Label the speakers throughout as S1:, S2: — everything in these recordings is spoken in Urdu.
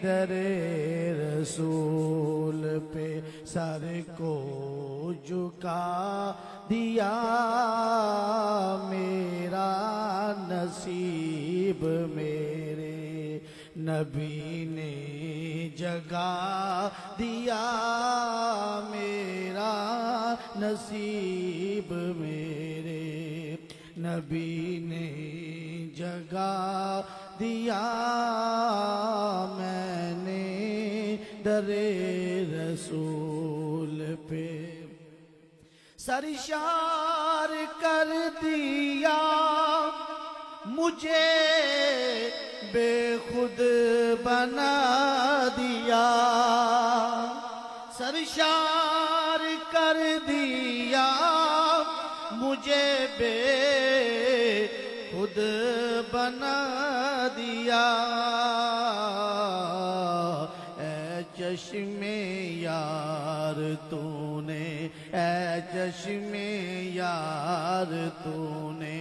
S1: در رسول پہ سر کو جھکا دیا، میرا نصیب میرے نبی نے جگا دیا، میرا نصیب میرے نبی نے جگا دیا، میں نے در رسول پہ سرشار کر دیا، مجھے بے خود بنا دیا، سرشار کر دیا، مجھے بے خود بنا دیا، اے چشم یار تو نے، اے چشم یار تو نے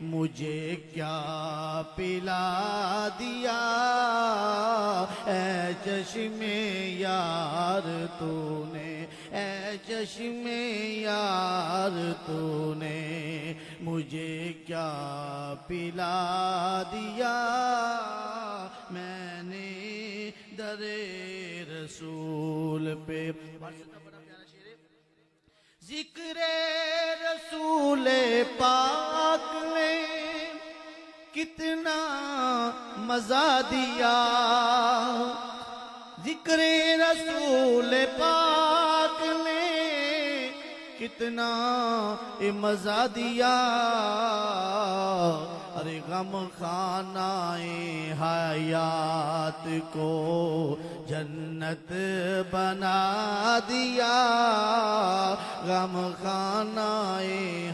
S1: مجھے کیا پلا دیا، اے چشم یار تو نے، اے چشم یار تو نے مجھے کیا پلا دیا، میں نے در رسول پہ ذکر رسول پاک نے کتنا مزہ دیا، ذکر رسول پاک نے کتنا مزہ دیا، ارے غم خانہ حیات کو جنت بنا دیا، غم خانہ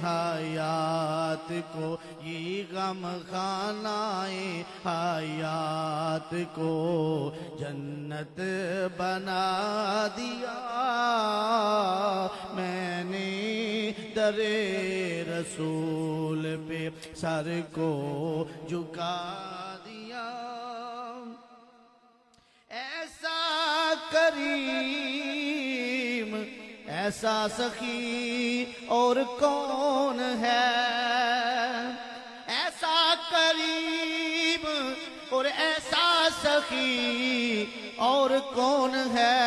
S1: حیات کو، یہ غم خانہ حیات کو جنت بنا دیا، میں نے در رسول پہ سر کو جھکا دیا، ایسا کریم ایسا سخی اور کون ہے، ایسا کریم اور ایسا سخی اور کون ہے،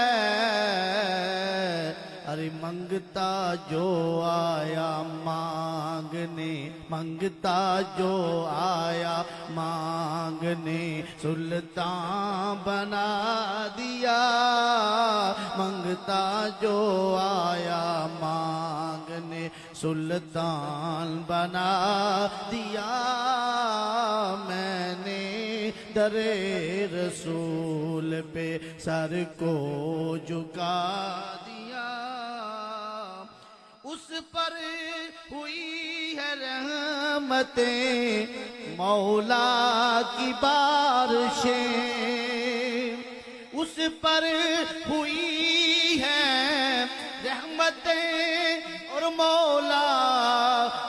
S1: ارے منگتا جو آیا مانگنے، منگتا جو آیا مانگنے سلطان بنا دیا، منگتا جو آیا مانگنے سلطان بنا دیا، میں نے در رسول پہ سر کو جھکا دیا، اس پر ہوئی ہے رحمتیں مولا کی بارشیں، اس پر ہوئی ہے رحمتیں اور مولا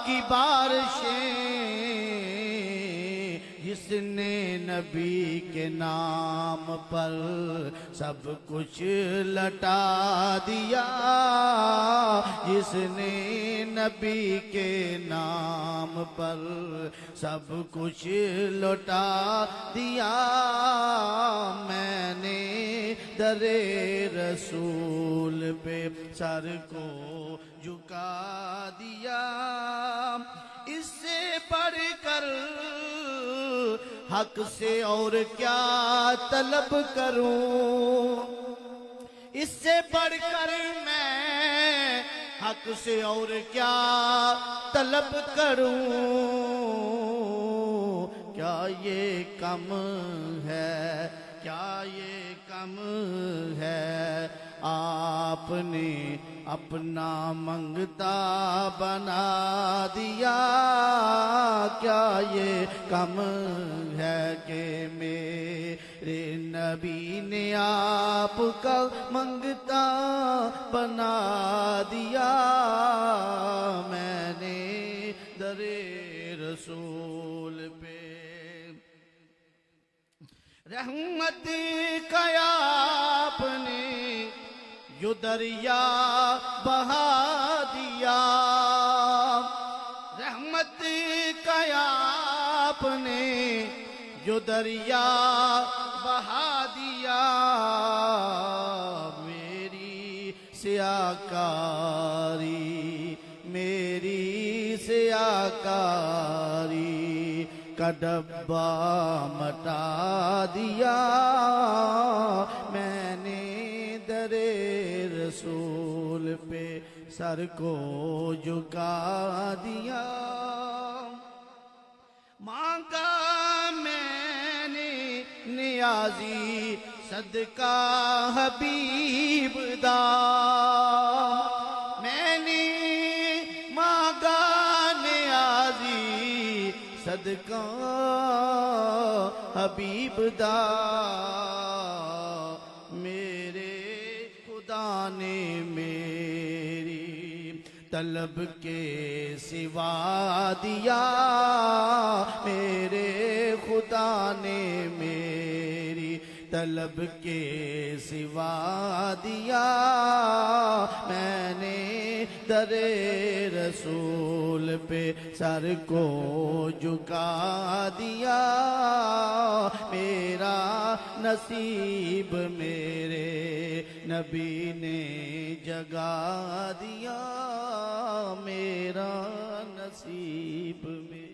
S1: کی بارشیں، جس نے نبی کے نام پر سب کچھ لٹا دیا، جس نے نبی کے نام پر سب کچھ لٹا دیا، میں نے در رسول پہ سر کو جھکا دیا، اس سے بڑھ کر حق سے اور کیا طلب کروں، اس سے بڑھ کر میں حق سے اور کیا طلب کروں، کیا یہ کم ہے، کیا یہ کم ہے، آپ نے اپنا منگتا بنا دیا، کیا یہ کم ہے کہ میرے نبی نے آپ کا منگتا بنا دیا، میں نے در رسول پہ رحمت کا آپ نے جو دریا بہا دیا، رحمت کا آپ نے جو دریا بہا دیا، میری سیاکاری میری سیاکاری کا ڈبہ مٹا دیا، میں نے در رسول پہ سر کو جھکا دیا، مانگا میں نے نیازی صدقہ حبیب دا، میں نے مانگا نیازی صدقہ حبیب دا، میرے خدا نے میری طلب کے سوا دیا، میرے خدا نے میری طلب کے سوا دیا، میں نے در رسول پہ سر کو جھکا دیا، میرا نصیب میرے نبی نے جگا دیا، میرا نصیب میں